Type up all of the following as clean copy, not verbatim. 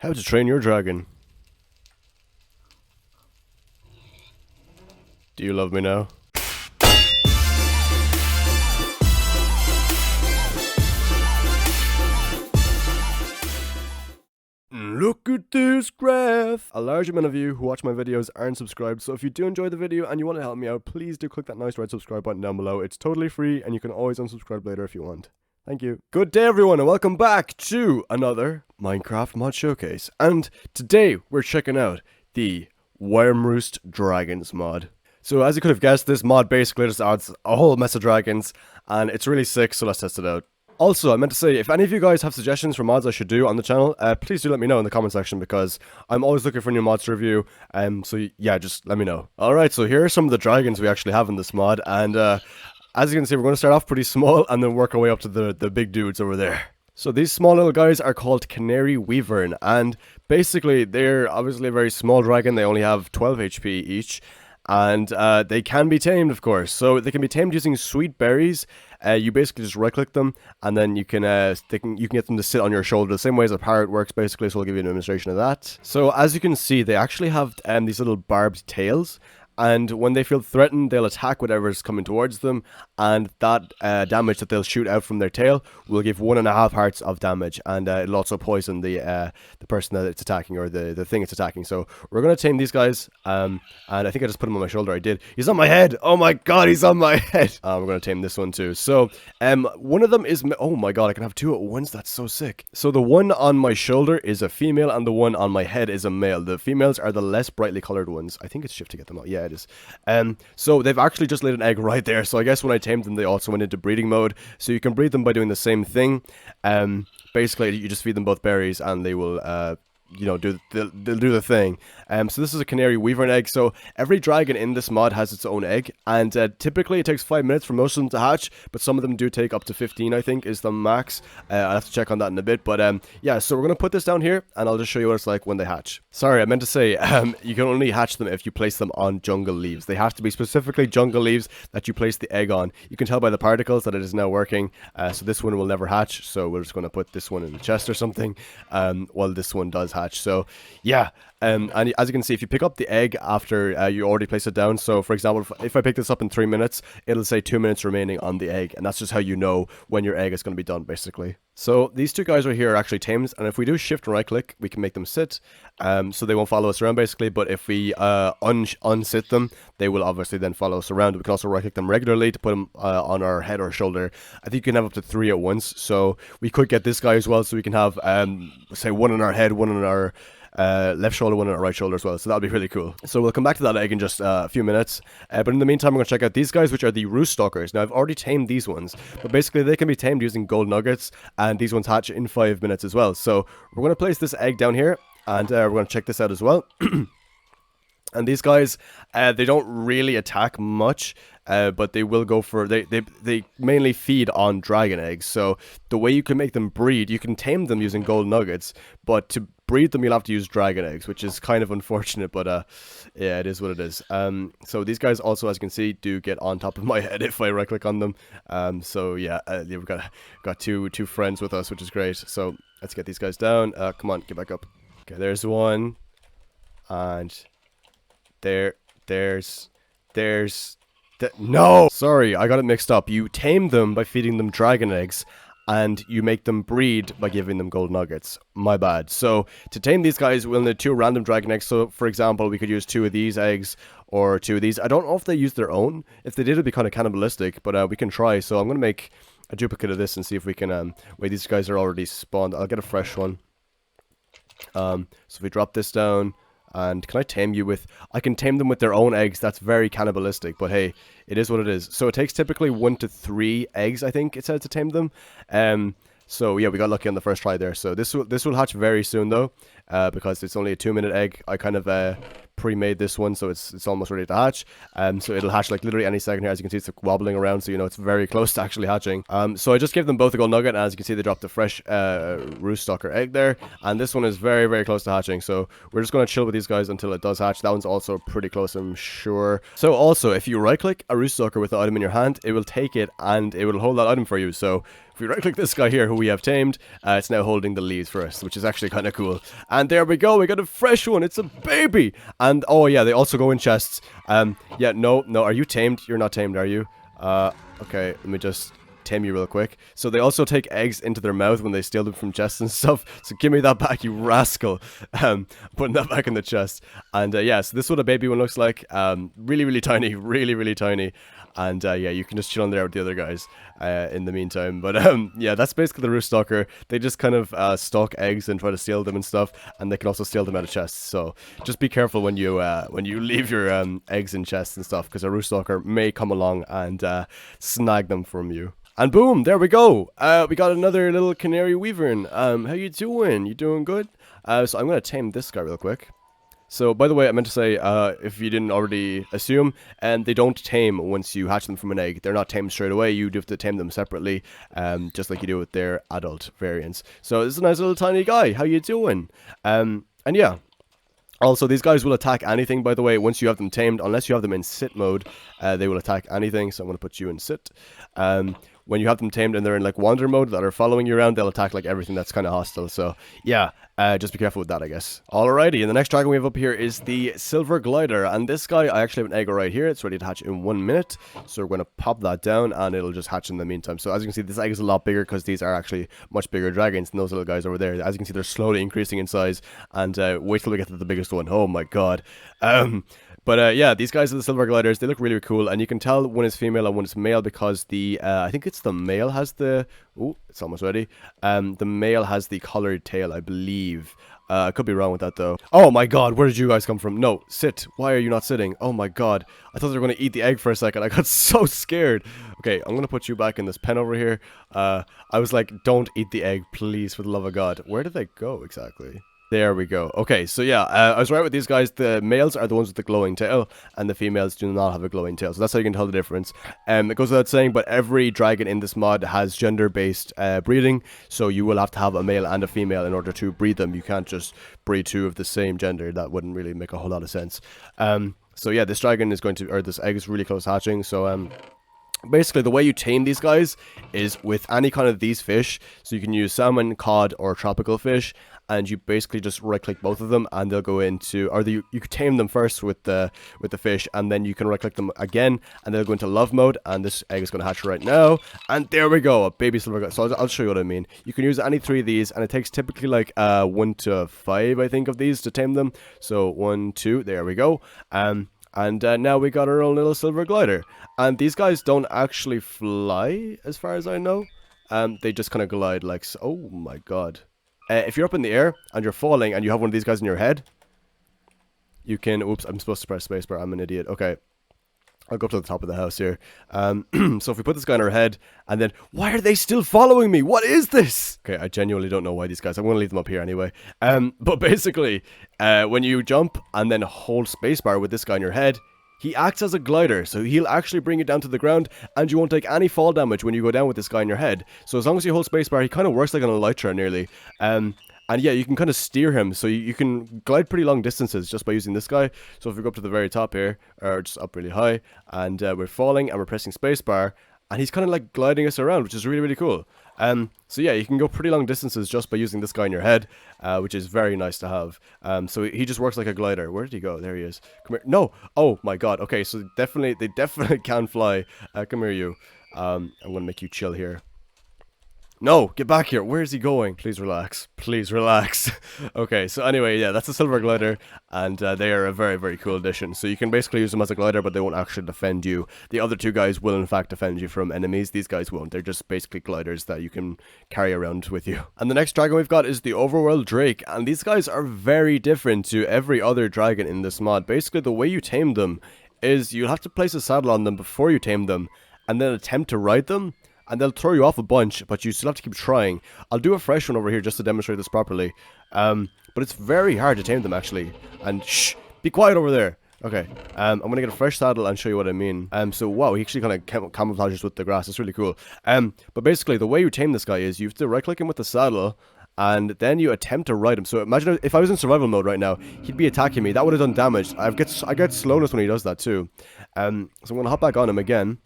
How to train your dragon. Do you love me now? Look at this graph! A large amount of you who watch my videos aren't subscribed, so if you do enjoy the video and you want to help me out, please do click that nice red subscribe button down below. It's totally free and you can always unsubscribe later if you want. Thank you. Good day everyone and welcome back to another Minecraft mod showcase. And today we're checking out the Wyrmroost Dragons mod. So as you could have guessed, this mod basically just adds a whole mess of dragons and it's really sick, so let's test it out. Also, I meant to say, if any of you guys have suggestions for mods I should do on the channel, please do let me know in the comment section because I'm always looking for new mods to review, so yeah, just let me know. Alright, so here are some of the dragons we actually have in this mod, and as you can see, we're going to start off pretty small and then work our way up to the big dudes over there. So these small little guys are called Canary Weaver, and basically they're obviously a very small dragon. They only have 12 HP each. And they can be tamed, of course. So they can be tamed using sweet berries. You basically just right-click them, and then you can get them to sit on your shoulder, the same way as a parrot works, basically. So I'll give you an demonstration of that. So as you can see, they actually have these little barbed tails. And when they feel threatened, they'll attack whatever's coming towards them, and that damage that they'll shoot out from their tail will give 1.5 hearts of damage, and it'll also poison the person that it's attacking, or the thing it's attacking. So we're gonna tame these guys, and I think I just put him on my shoulder. I did. He's on my head. Oh my god, he's on my head. We're gonna tame this one too. So one of them is, oh my god, I can have two at once. That's so sick. So the one on my shoulder is a female, and the one on my head is a male. The females are the less brightly colored ones. I think it's shift to get them out. Yeah, it is. So they've actually just laid an egg right there. So I guess when I tamed them, they also went into breeding mode. So you can breed them by doing the same thing. Basically, you just feed them both berries, and they will they'll do the thing. So this is a Canary Weaver egg. So every dragon in this mod has its own egg, and typically it takes 5 minutes for most of them to hatch, but some of them do take up to 15, I think, is the max. I'll have to check on that in a bit, but yeah, so we're gonna put this down here, and I'll just show you what it's like when they hatch. Sorry, I meant to say, you can only hatch them if you place them on jungle leaves. They have to be specifically jungle leaves that you place the egg on. You can tell by the particles that it is now working, so this one will never hatch, so we're just gonna put this one in the chest or something, while this one does hatch. So yeah, and as you can see, if you pick up the egg after you already place it down, so for example, if I pick this up in 3 minutes, it'll say 2 minutes remaining on the egg, and that's just how you know when your egg is going to be done, basically. So these two guys right here are actually tamed, and if we do shift and right click, we can make them sit, so they won't follow us around, basically. But if we unsit them, they will obviously then follow us around. We can also right click them regularly to put them on our head or shoulder. I think you can have up to 3 at once, so we could get this guy as well, so we can have say one on our head, one on our left shoulder, one on our right shoulder as well, so that'll be really cool. So we'll come back to that egg in just a few minutes, but in the meantime, I'm going to check out these guys, which are the roost stalkers. Now, I've already tamed these ones, but basically they can be tamed using gold nuggets, and these ones hatch in 5 minutes as well. So we're going to place this egg down here, and we're going to check this out as well. And these guys, they don't really attack much, but they will go for, they mainly feed on dragon eggs. So the way you can make them breed, you can tame them using gold nuggets, but to breed them you'll have to use dragon eggs, which is kind of unfortunate, but yeah, it is what it is. So these guys also, as you can see, do get on top of my head if I right click on them. So yeah, we've got two friends with us, which is great. So let's get these guys down. Come on, get back up. Okay, there's one, and no! Sorry, I got it mixed up. You tame them by feeding them dragon eggs, and you make them breed by giving them gold nuggets. My bad. So, to tame these guys, we'll need 2 random dragon eggs. So, for example, we could use 2 of these eggs, or 2 of these. I don't know if they use their own. If they did, it'd be kind of cannibalistic, but we can try. So, I'm going to make a duplicate of this and see if we can, wait, these guys are already spawned. I'll get a fresh one. So, if we drop this down, and can I tame you with... I can tame them with their own eggs. That's very cannibalistic, but hey, it is what it is. So it takes typically 1 to 3 eggs, I think it says, to tame them. So yeah, we got lucky on the first try there. So this will hatch very soon though, because it's only a 2-minute egg. I kind of pre-made this one, so it's almost ready to hatch. So it'll hatch like literally any second here. As you can see, it's wobbling around, so you know it's very close to actually hatching. So I just gave them both a gold nugget, and as you can see, they dropped a fresh roost stalker egg there, and this one is very, very close to hatching. So we're just going to chill with these guys until it does hatch. That one's also pretty close, I'm sure. So also, if you right click a roost stalker with the item in your hand, it will take it and it will hold that item for you. So if we right click this guy here who we have tamed, it's now holding the leaves for us, which is actually kind of cool. And there we go, we got a fresh one. It's a baby. And oh yeah, they also go in chests. Yeah, no, are you tamed? You're not tamed, are you? Okay, let me just tame you real quick. So they also take eggs into their mouth when they steal them from chests and stuff. So give me that back, you rascal. Putting that back in the chest. And yeah, so this is what a baby one looks like. Really tiny, really tiny. And yeah, you can just chill on there with the other guys in the meantime. But yeah, that's basically the roost stalker. They just kind of stalk eggs and try to steal them and stuff. And they can also steal them out of chests. So just be careful when you leave your eggs in chests and stuff, because a roost stalker may come along and snag them from you. And boom, there we go. We got another little Canary Weaver. How you doing? You doing good? So I'm going to tame this guy real quick. So, by the way, I meant to say, if you didn't already assume, they don't tame once you hatch them from an egg. They're not tamed straight away. You do have to tame them separately, just like you do with their adult variants. So, this is a nice little tiny guy. How you doing? And yeah. Also, these guys will attack anything, by the way, once you have them tamed. Unless you have them in sit mode, they will attack anything. So I'm going to put you in sit. When you have them tamed and they're in like wander mode that are following you around, they'll attack like everything that's kind of hostile. So yeah, just be careful with that, I guess. Alrighty, and the next dragon we have up here is the Silver Glider. And this guy, I actually have an egg right here. It's ready to hatch in 1 minute. So we're going to pop that down and it'll just hatch in the meantime. So as you can see, this egg is a lot bigger because these are actually much bigger dragons than those little guys over there. As you can see, they're slowly increasing in size. And wait till we get to the biggest one. Oh my god. But yeah, these guys are the Silver Gliders. They look really cool, and you can tell when it's female and when it's male because the I think it's the male has the it's almost ready. The male has the colored tail, I believe. I could be wrong with that though. Oh my god, where did you guys come from? No, sit. Why are you not sitting? Oh my god, I thought they were going to eat the egg for a second. I got so scared. Okay, I'm going to put you back in this pen over here. I was like, don't eat the egg, please, for the love of God. Where did they go exactly? There we go. Okay, so yeah, I was right with these guys. The males are the ones with the glowing tail, and the females do not have a glowing tail. So that's how you can tell the difference. It goes without saying, but every dragon in this mod has gender-based breeding. So you will have to have a male and a female in order to breed them. You can't just breed two of the same gender. That wouldn't really make a whole lot of sense. So yeah, this dragon is going to, or this egg is really close hatching. So basically, the way you tame these guys is with any kind of these fish. So you can use salmon, cod, or tropical fish. And you basically just right-click both of them, and they'll go into, or you can tame them first with the fish, and then you can right-click them again, and they'll go into love mode. And this egg is going to hatch right now, and there we go, a baby silver guy. So I'll show you what I mean. You can use any 3 of these, and it takes typically like 1 to 5, I think, of these to tame them. So 1, 2, there we go. And now we got our own little silver glider. And these guys don't actually fly, as far as I know. They just kind of glide like so. Oh my god. If you're up in the air and you're falling and you have one of these guys in your head, you can... Oops, I'm supposed to press spacebar. I'm an idiot. Okay. I'll go up to the top of the house here. So if we put this guy in our head, and then... Why are they still following me? What is this? Okay, I genuinely don't know why these guys... I'm going to leave them up here anyway. But basically, when you jump and then hold spacebar with this guy in your head... He acts as a glider, so he'll actually bring you down to the ground, and you won't take any fall damage when you go down with this guy in your head. So as long as you hold spacebar, he kind of works like an elytra nearly. And yeah, you can kind of steer him, so you can glide pretty long distances just by using this guy. So if we go up to the very top here, or just up really high, and we're falling, and we're pressing spacebar, and he's kind of like gliding us around, which is really cool. So yeah, you can go pretty long distances just by using this guy in your head, which is very nice to have. So he just works like a glider. Where did he go? There he is. Come here. No. Oh my god. Okay, so they definitely can fly. Come here, you. I'm gonna make you chill here. No, get back here. Where is he going? Please relax. Please relax. Okay, so anyway, yeah, that's a silver glider, and they are a very cool addition. So you can basically use them as a glider, but they won't actually defend you. The other 2 guys will, in fact, defend you from enemies. These guys won't. They're just basically gliders that you can carry around with you. And the next dragon we've got is the Overworld Drake, and these guys are very different to every other dragon in this mod. Basically, the way you tame them is you'll have to place a saddle on them before you tame them, and then attempt to ride them. And they'll throw you off a bunch, but you still have to keep trying. I'll do a fresh one over here just to demonstrate this properly. But it's very hard to tame them, actually. And shh, be quiet over there. Okay, I'm going to get a fresh saddle and show you what I mean. So, wow, he actually kind of camouflages with the grass. It's really cool. But basically, the way you tame this guy is you have to right-click him with the saddle, and then you attempt to ride him. So imagine if I was in survival mode right now, he'd be attacking me. That would have done damage. I get slowness when he does that, too. So I'm going to hop back on him again.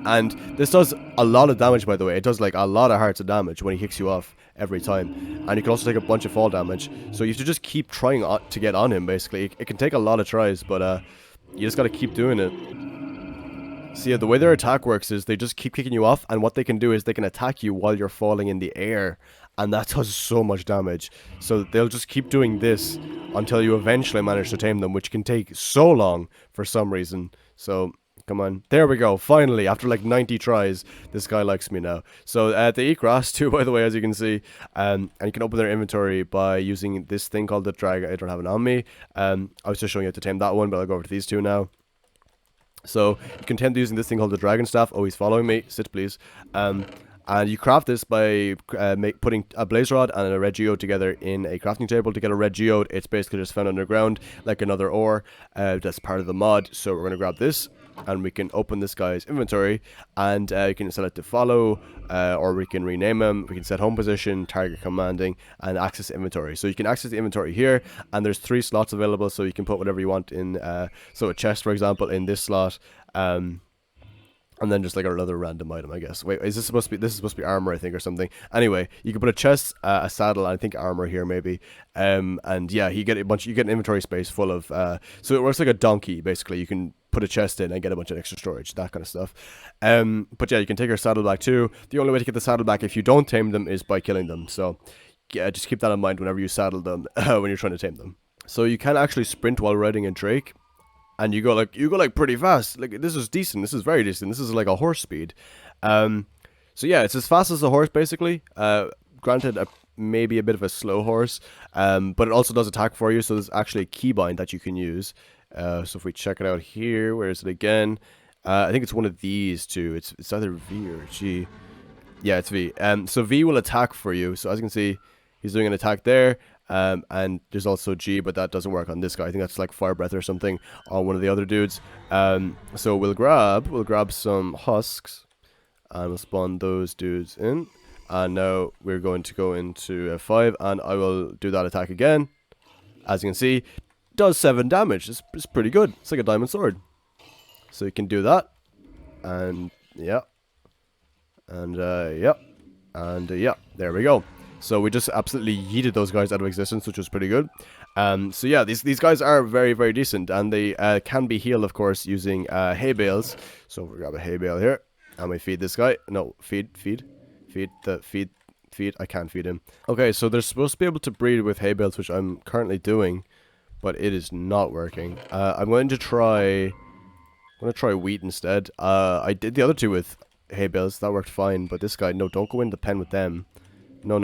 And this does a lot of damage, by the way. It does like a lot of hearts of damage when he kicks you off every time. And you can also take a bunch of fall damage. So you have to just keep trying to get on him, basically. It can take a lot of tries, but you just gotta keep doing it. So yeah, the way their attack works is they just keep kicking you off, and what they can do is they can attack you while you're falling in the air, and that does so much damage. So they'll just keep doing this until you eventually manage to tame them, which can take so long for some reason. So come on, there we go. Finally, after like 90 tries, this guy likes me now. So they eat grass too, by the way, as you can see, and you can open their inventory by using this thing called the dragon. I don't have it on me. I was just showing you how to tame that one, but I'll go over to these two now. So you can tend to using this thing called the dragon staff. Oh, he's following me. Sit, please. And you craft this by putting a blaze rod and a red geode together in a crafting table. To get a red geode, it's basically just found underground, like another ore. That's part of the mod. So we're going to grab this, and we can open this guy's inventory, and you can set it to follow, or we can rename him. We can set home position, target commanding, and access inventory. So you can access the inventory here, and there's 3 slots available, so you can put whatever you want in, so a chest, for example, in this slot, and then just like another random item, I guess. Wait, is this supposed to be, this is supposed to be armor, I think, or something. Anyway, you can put a chest, a saddle, and I think armor here, maybe. And yeah, you get an inventory space full of, so it works like a donkey, basically. You can put a chest in and get a bunch of extra storage, that kind of stuff. But yeah, you can take your saddle back too. The only way to get the saddle back if you don't tame them is by killing them. So yeah, just keep that in mind whenever you saddle them, when you're trying to tame them. So you can actually sprint while riding a Drake. And you go like pretty fast. Like, this is decent. This is very decent. This is like a horse speed. So yeah, it's as fast as a horse, basically. Granted, maybe a bit of a slow horse. But it also does attack for you. So there's actually a keybind that you can use. So if we check it out here, where is it again? I think it's one of these two. It's either V or G. Yeah, it's V. So V will attack for you. So as you can see, he's doing an attack there. And there's also G, but that doesn't work on this guy. I think that's like fire breath or something on one of the other dudes. So we'll grab some husks, and we'll spawn those dudes in. And now we're going to go into F5, and I will do that attack again. As you can see, does 7 damage. It's pretty good. It's like a diamond sword. So you can do that, and yeah, and yeah, and yeah. There we go. So we just absolutely yeeted those guys out of existence, which was pretty good. So yeah, these guys are very, very decent, and they can be healed, of course, using hay bales. So we grab a hay bale here, and we feed this guy. No, feed. I can't feed him. Okay, so they're supposed to be able to breed with hay bales, which I'm currently doing, but it is not working. I'm going to try wheat instead. I did the other two with hay bales. That worked fine, but this guy, no, don't go in the pen with them. No.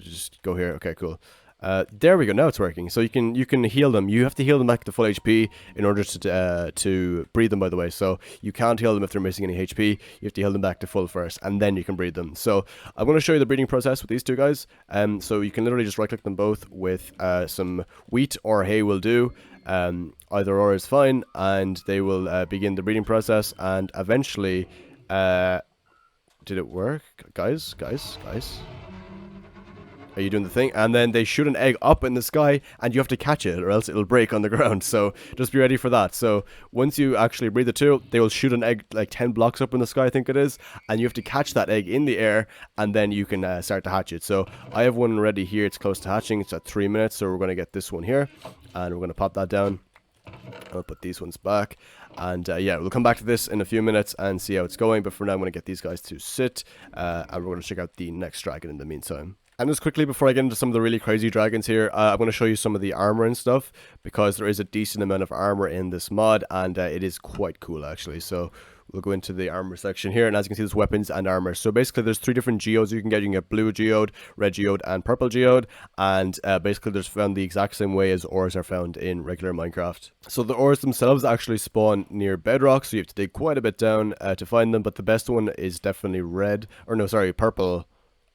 Just go here. Okay, cool. There we go. Now it's working. So you can heal them. You have to heal them back to full HP in order to breed them, by the way. So you can't heal them if they're missing any HP. You have to heal them back to full first, and then you can breed them. So I'm going to show you the breeding process with these two guys. So you can literally just right click them both with some wheat or hay will do. Either or is fine, and they will begin the breeding process, and eventually did it work? Guys? Are you doing the thing? And then they shoot an egg up in the sky, and you have to catch it, or else it'll break on the ground. So just be ready for that. So once you actually breed the two, they will shoot an egg like 10 blocks up in the sky, I think it is, and you have to catch that egg in the air, and then you can start to hatch it. So I have one ready here. It's close to hatching. It's at 3 minutes, so we're going to get this one here, and we're going to pop that down. I'll put these ones back, and yeah, we'll come back to this in a few minutes and see how it's going, but for now I'm going to get these guys to sit, and we're going to check out the next dragon in the meantime. And just quickly, before I get into some of the really crazy dragons here, I'm going to show you some of the armor and stuff, because there is a decent amount of armor in this mod, and it is quite cool, actually. So we'll go into the armor section here, and as you can see, there's weapons and armor. So basically, there's 3 different geodes you can get. You can get blue geode, red geode, and purple geode, and basically, they're found the exact same way as ores are found in regular Minecraft. So the ores themselves actually spawn near bedrock, so you have to dig quite a bit down to find them, but the best one is definitely purple.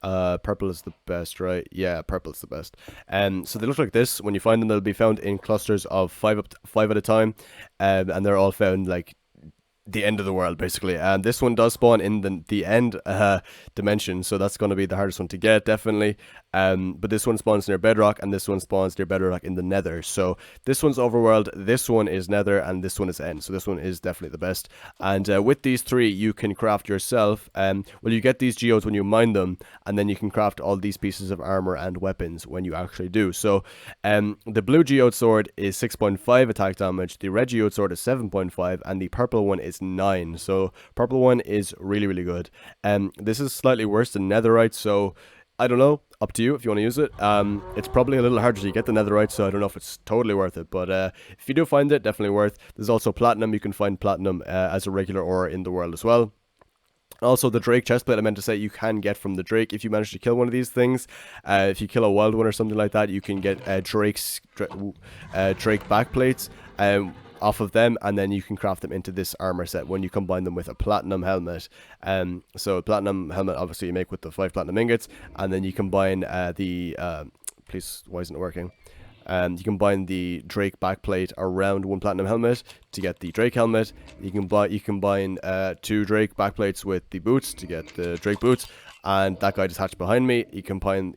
Purple is the best, right? Yeah, purple is the best. So they look like this. When you find them, they'll be found in clusters of 5 at a time, and they're all found like the end of the world, basically. And this one does spawn in the end dimension, so that's going to be the hardest one to get, definitely. But this one spawns near bedrock, and this one spawns near bedrock in the nether. So this one's overworld, this one is nether, and this one is end. So this one is definitely the best. And with these three, you can craft yourself. Well, you get these geodes when you mine them, and then you can craft all these pieces of armor and weapons when you actually do. So the blue geode sword is 6.5 attack damage, the red geode sword is 7.5, and the purple one is 9. So purple one is really, really good. This is slightly worse than netherite, so I don't know, up to you if you want to use it. It's probably a little harder to get the netherite, so I don't know if it's totally worth it, but if you do find it, definitely worth. There's also platinum. You can find platinum as a regular ore in the world as well. Also, the Drake chestplate, I meant to say, you can get from the Drake if you manage to kill one of these things. If you kill a wild one or something like that, you can get Drake backplates off of them, and then you can craft them into this armor set when you combine them with a platinum helmet. So platinum helmet, obviously, you make with the 5 platinum ingots, and then you combine please, why isn't it working? You combine the Drake backplate around one platinum helmet to get the Drake helmet. You can combine 2 Drake backplates with the boots to get the Drake boots. And that guy just hatched behind me. You combine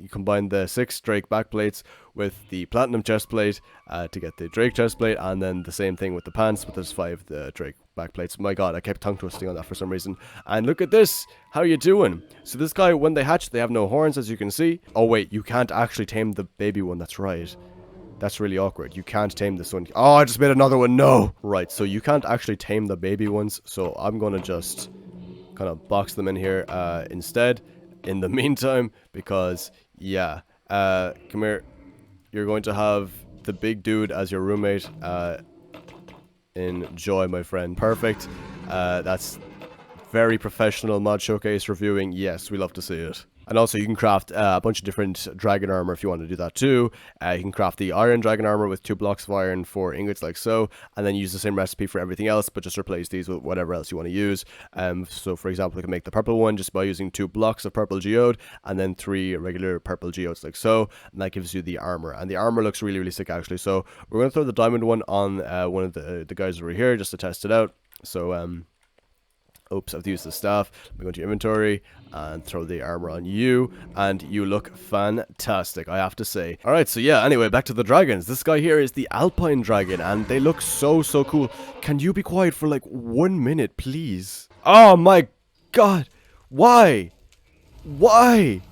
the 6 Drake backplates with the platinum chestplate to get the Drake chestplate, and then the same thing with the pants, but there's 5 the Drake backplates. My god, I kept tongue twisting on that for some reason. And look at this. How you doing? So this guy, when they hatch, they have no horns, as you can see. Oh wait, you can't actually tame the baby one. That's right. That's really awkward. You can't tame this one. Oh, I just made another one. No. Right, so you can't actually tame the baby ones. So I'm going to just kind of box them in here instead in the meantime. Because, yeah. Come here. You're going to have the big dude as your roommate. Enjoy, my friend. Perfect. That's very professional mod showcase reviewing. Yes, we love to see it. And also, you can craft a bunch of different dragon armor if you want to do that too. You can craft the iron dragon armor with 2 blocks of iron, 4 ingots like so, and then use the same recipe for everything else, but just replace these with whatever else you want to use. So for example, you can make the purple one just by using 2 blocks of purple geode, and then 3 regular purple geodes like so, and that gives you the armor. And the armor looks really, really sick actually. So we're going to throw the diamond one on one of the guys over here just to test it out. So oops, I've used the staff. Let me go into your inventory and throw the armor on you, and you look fantastic, I have to say. Alright, so yeah, anyway, back to the dragons. This guy here is the Alpine Dragon, and they look so cool. Can you be quiet for like 1 minute, please? Oh my god. Why? Why?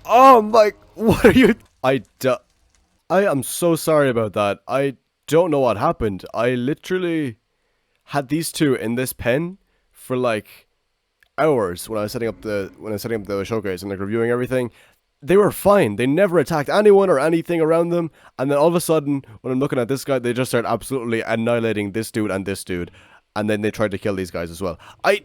Oh my, what are you? I am so sorry about that. I don't know what happened. I literally had these two in this pen for like hours when I was setting up the showcase and like reviewing everything. They were fine. They never attacked anyone or anything around them. And then all of a sudden, when I'm looking at this guy, they just start absolutely annihilating this dude and this dude. And then they tried to kill these guys as well. I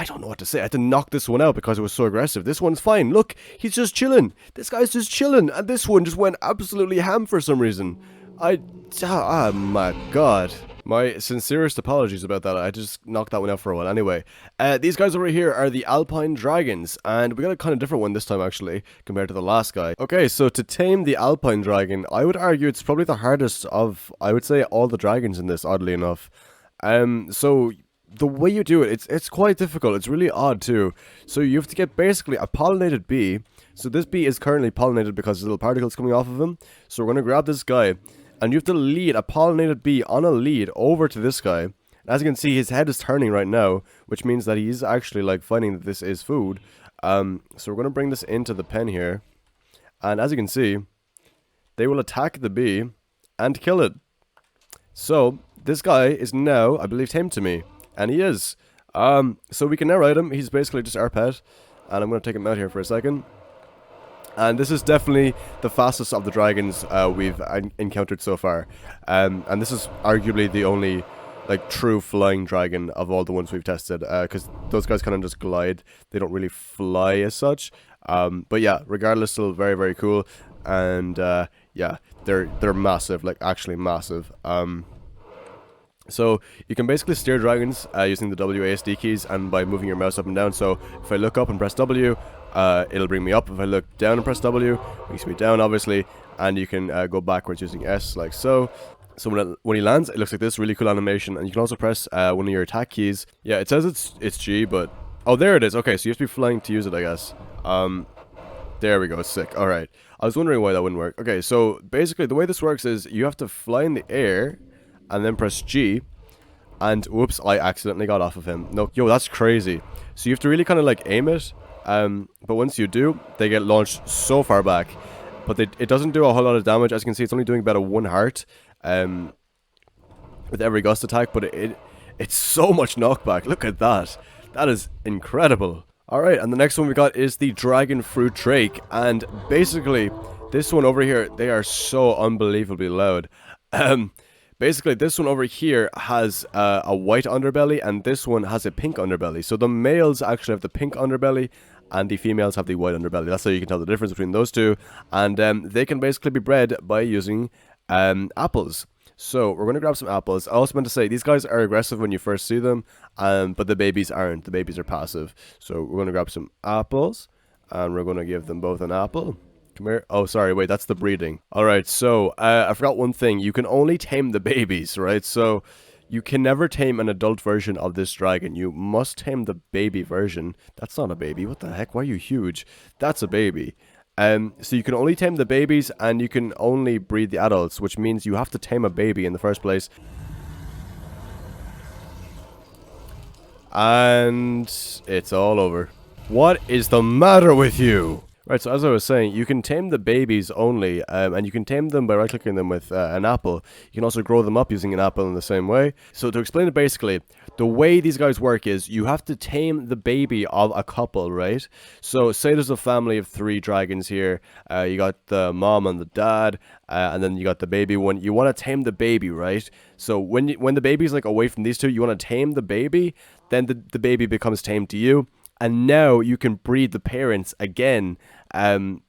don't know what to say. I had to knock this one out because it was so aggressive. This one's fine. Look, he's just chilling. This guy's just chilling. And this one just went absolutely ham for some reason. Oh my god. My sincerest apologies about that. I just knocked that one out for a while. Anyway, these guys over here are the Alpine Dragons, and we got a kind of different one this time actually compared to the last guy. Okay, so to tame the Alpine Dragon, I would argue it's probably the hardest of, I would say, all the dragons in this, oddly enough. So the way you do it, it's quite difficult. It's really odd too. So you have to get basically a pollinated bee. So this bee is currently pollinated because there's little particles coming off of him. So we're going to grab this guy, and you have to lead a pollinated bee on a lead over to this guy. And as you can see, his head is turning right now, which means that he's actually like finding that this is food. So we're going to bring this into the pen here. And as you can see, they will attack the bee and kill it. So this guy is now, I believe, tamed to me. And he is. So we can now ride him. He's basically just our pet. And I'm going to take him out here for a second. And this is definitely the fastest of the dragons we've encountered so far. And this is arguably the only like true flying dragon of all the ones we've tested. Because those guys kind of just glide. They don't really fly as such. But yeah, regardless, still very, very cool. And yeah, they're massive, like actually massive. So you can basically steer dragons using the WASD keys and by moving your mouse up and down. So if I look up and press W, it'll bring me up. If I look down and press W, it brings me down, obviously. And you can go backwards using S, like so. So when he lands, it looks like this, really cool animation. And you can also press one of your attack keys. Yeah, it says it's G, but oh, there it is. Okay, so you have to be flying to use it, I guess. There we go, sick. Alright. I was wondering why that wouldn't work. Okay, so basically the way this works is you have to fly in the air and then press G. And whoops, I accidentally got off of him. No, yo, that's crazy. So you have to really kind of like aim it. But once you do, they get launched so far back. But it doesn't do a whole lot of damage. As you can see, it's only doing about a 1 heart with every gust attack. But it's so much knockback. Look at that. That is incredible. Alright, and the next one we got is the Dragon Fruit Drake. And basically, this one over here, they are so unbelievably loud. Basically, this one over here has a white underbelly, and this one has a pink underbelly. So the males actually have the pink underbelly, and the females have the white underbelly. That's how you can tell the difference between those two. And they can basically be bred by using apples. So we're going to grab some apples. I also meant to say, these guys are aggressive when you first see them, but the babies aren't. The babies are passive. So we're going to grab some apples, and we're going to give them both an apple. Come here. Oh, sorry, wait, that's the breeding. Alright, so I forgot one thing. You can only tame the babies, right? So you can never tame an adult version of this dragon. You must tame the baby version. That's not a baby. What the heck? Why are you huge? That's a baby. So you can only tame the babies, and you can only breed the adults, which means you have to tame a baby in the first place. And it's all over. What is the matter with you? Right, so as I was saying, you can tame the babies only, and you can tame them by right-clicking them with an apple. You can also grow them up using an apple in the same way. So to explain it basically, the way these guys work is you have to tame the baby of a couple, right? So say there's a family of 3 dragons here. You got the mom and the dad, and then you got the baby one. You want to tame the baby, right? So when the baby's like away from these two, you want to tame the baby, then the baby becomes tamed to you. And now you can breed the parents again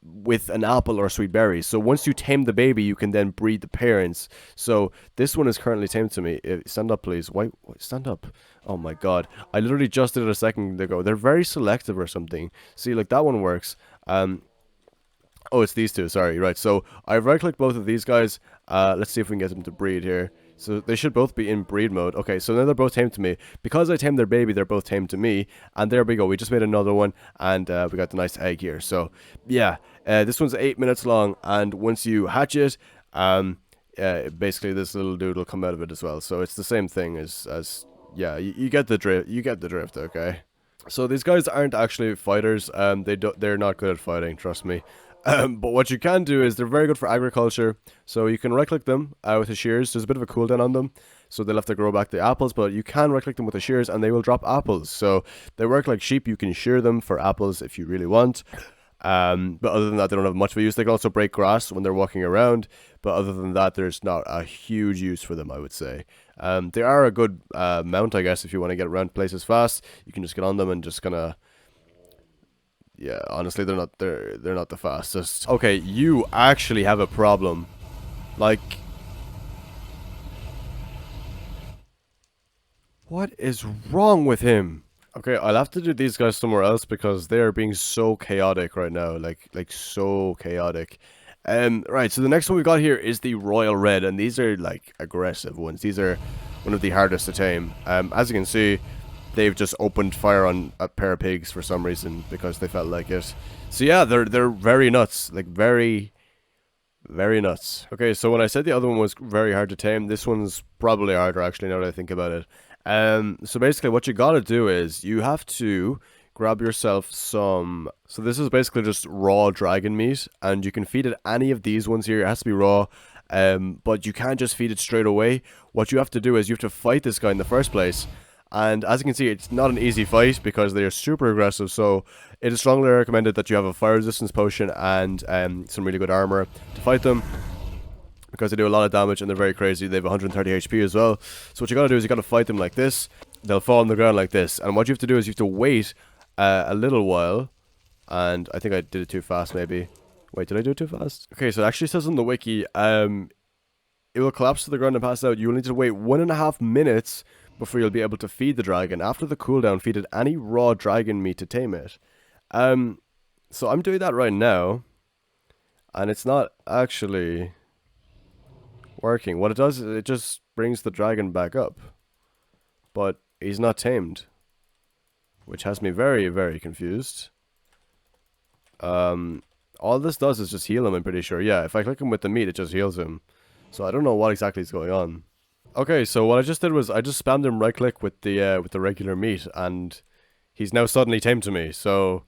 with an apple or sweet berries. So once you tame the baby, you can then breed the parents. So this one is currently tamed to me. Stand up, please. Why stand up? Oh my god. I literally just did it a second ago. They're very selective or something. See, like that one works. Oh, it's these two. Sorry. Right. So I right-clicked both of these guys. Let's see if we can get them to breed here. So they should both be in breed mode. Okay, so now they're both tamed to me. Because I tamed their baby, they're both tamed to me. And there we go. We just made another one. And we got the nice egg here. So, yeah. This one's 8 minutes long. And once you hatch it, basically this little dude will come out of it as well. So it's the same thing as yeah, you get the drift. You get the drift, okay? So these guys aren't actually fighters. They're not good at fighting, trust me. But what you can do is they're very good for agriculture. So you can right-click them with the shears. There's a bit of a cooldown on them, so they'll have to grow back the apples. But you can right-click them with the shears, and they will drop apples. So they work like sheep. You can shear them for apples if you really want. But other than that, they don't have much of a use. They can also break grass when they're walking around. But other than that, there's not a huge use for them, I would say. They are a good mount, I guess, if you want to get around places fast. You can just get on them and just kind of... Yeah, honestly, they're not the fastest. Okay, you actually have a problem. Like, what is wrong with him? Okay, I'll have to do these guys somewhere else because they are being so chaotic right now. Like so chaotic. Right, so the next one we got here is the Royal Red, and these are like aggressive ones. These are one of the hardest to tame. As you can see, they've just opened fire on a pair of pigs for some reason because they felt like it. So yeah, they're very nuts, like very nuts. Okay, so when I said the other one was very hard to tame, this one's probably harder actually now that I think about it. So basically what you gotta do is you have to grab yourself some, so this is basically just raw dragon meat, and you can feed it any of these ones here. It has to be raw, but you can't just feed it straight away. What you have to do is you have to fight this guy in the first place. And as you can see, it's not an easy fight because they are super aggressive. So it is strongly recommended that you have a fire resistance potion and some really good armor to fight them, because they do a lot of damage and they're very crazy. They have 130 HP as well. So what you gotta do is you gotta fight them like this. They'll fall on the ground like this. And what you have to do is you have to wait a little while. And I think I did it too fast maybe. Wait, did I do it too fast? Okay, so it actually says on the wiki, it will collapse to the ground and pass out. You will need to wait 1.5 minutes before you'll be able to feed the dragon. After the cooldown, feed it any raw dragon meat to tame it. So I'm doing that right now, and it's not actually working. What it does is it just brings the dragon back up, but he's not tamed, which has me very, very confused. All this does is just heal him, I'm pretty sure. Yeah, if I click him with the meat, it just heals him. So I don't know what exactly is going on. Okay, so what I just did was I just spammed him right click with the regular meat, and he's now suddenly tamed to me. So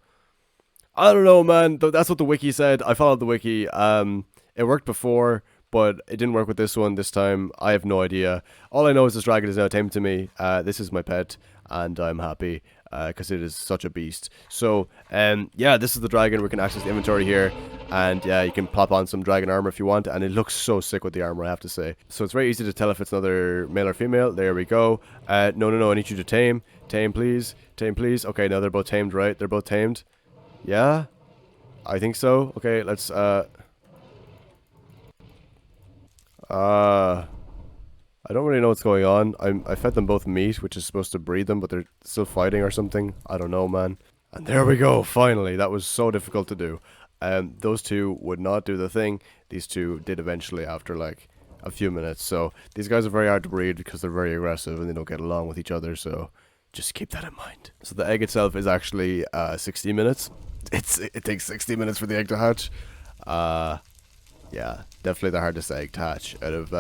I don't know, man. That's what the wiki said. I followed the wiki. It worked before, but it didn't work with this one this time. I have no idea. All I know is this dragon is now tamed to me. This is my pet, and I'm happy because it is such a beast. So, yeah, this is the dragon. We can access the inventory here, and yeah, you can pop on some dragon armor if you want, and it looks so sick with the armor, I have to say. So it's very easy to tell if it's another male or female. There we go. No, I need you to tame. Tame, please. Tame, please. Okay, now they're both tamed, right? They're both tamed. Yeah? I think so. Okay, let's, I don't really know what's going on. I fed them both meat, which is supposed to breed them, but they're still fighting or something. I don't know, man. And there we go, finally. That was so difficult to do. Those two would not do the thing. These two did eventually after, like, a few minutes. So these guys are very hard to breed because they're very aggressive and they don't get along with each other, so just keep that in mind. So the egg itself is actually 60 minutes. It takes 60 minutes for the egg to hatch. Yeah, definitely the hardest egg to hatch out of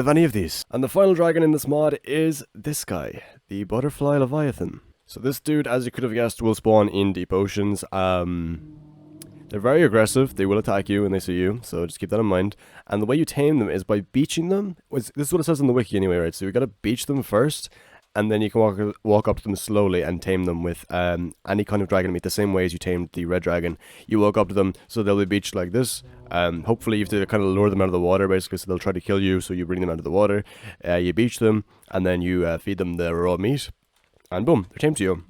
any of these. And the final dragon in this mod is this guy, the butterfly Leviathan. So this dude, as you could have guessed, will spawn in deep oceans. They're very aggressive. They will attack you when they see you, so just keep that in mind. And the way you tame them is by beaching them. This is what it says in the wiki anyway, right? So you gotta beach them first, and then you can walk up to them slowly and tame them with any kind of dragon meat, the same way as you tamed the red dragon. You walk up to them, so they'll be beached like this. Hopefully you have to kind of lure them out of the water, basically, so they'll try to kill you, so you bring them out of the water. You beach them, and then you feed them the raw meat, and boom, they're tamed to you.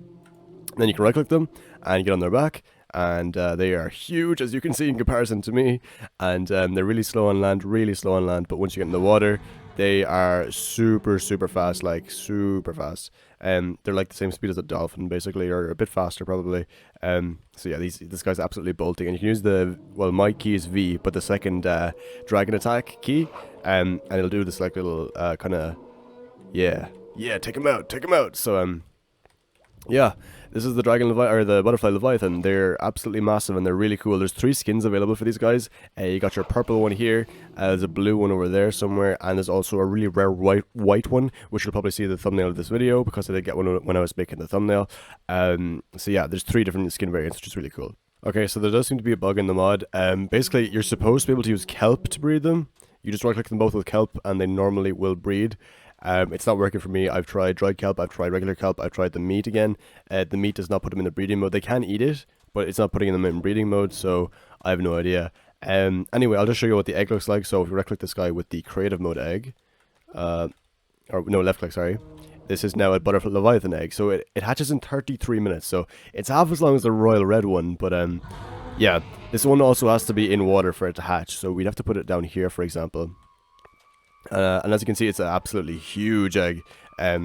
Then you can right-click them, and get on their back, and they are huge, as you can see, in comparison to me, and they're really slow on land, but once you get in the water, they are super fast, like super fast. They're like the same speed as a dolphin, basically, or a bit faster, probably. So yeah, this guy's absolutely bolting, and you can use my key is V, but the second dragon attack key, and it'll do this like little kind of, yeah, take him out. So yeah, this is the the butterfly Leviathan. They're absolutely massive and they're really cool. There's 3 skins available for these guys. You got your purple one here, there's a blue one over there somewhere, and there's also a really rare white one, which you'll probably see in the thumbnail of this video, because I did get one when I was making the thumbnail. So yeah, there's 3 different skin variants, which is really cool. Okay, so there does seem to be a bug in the mod. Basically, you're supposed to be able to use kelp to breed them. You just right-click them both with kelp, and they normally will breed. It's not working for me. I've tried dried kelp, I've tried regular kelp, I've tried the meat again. The meat does not put them in the breeding mode. They can eat it, but it's not putting them in breeding mode, so I have no idea. Anyway, I'll just show you what the egg looks like. So if you right click this guy with the creative mode egg, or no, left click, sorry. This is now a butterfly Leviathan egg. So it hatches in 33 minutes, so it's half as long as the royal red one, but yeah, this one also has to be in water for it to hatch, so we'd have to put it down here, for example. And as you can see, it's an absolutely huge egg.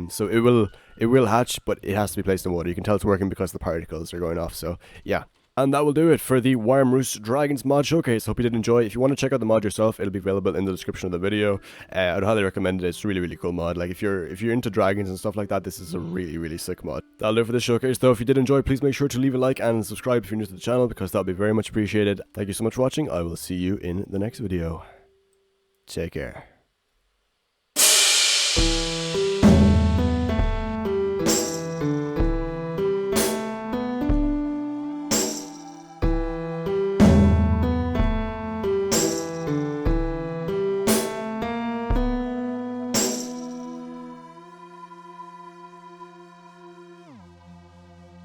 So it will hatch, but it has to be placed in water. You can tell it's working because the particles are going off. So yeah. And that will do it for the Wyrmroost Dragons mod showcase. Hope you did enjoy. If you want to check out the mod yourself, it'll be available in the description of the video. I'd highly recommend it. It's a really cool mod. Like if you're into dragons and stuff like that, this is a really sick mod. That'll do it for this showcase though. If you did enjoy, please make sure to leave a like and subscribe if you're new to the channel, because that'll be very much appreciated. Thank you so much for watching. I will see you in the next video. Take care.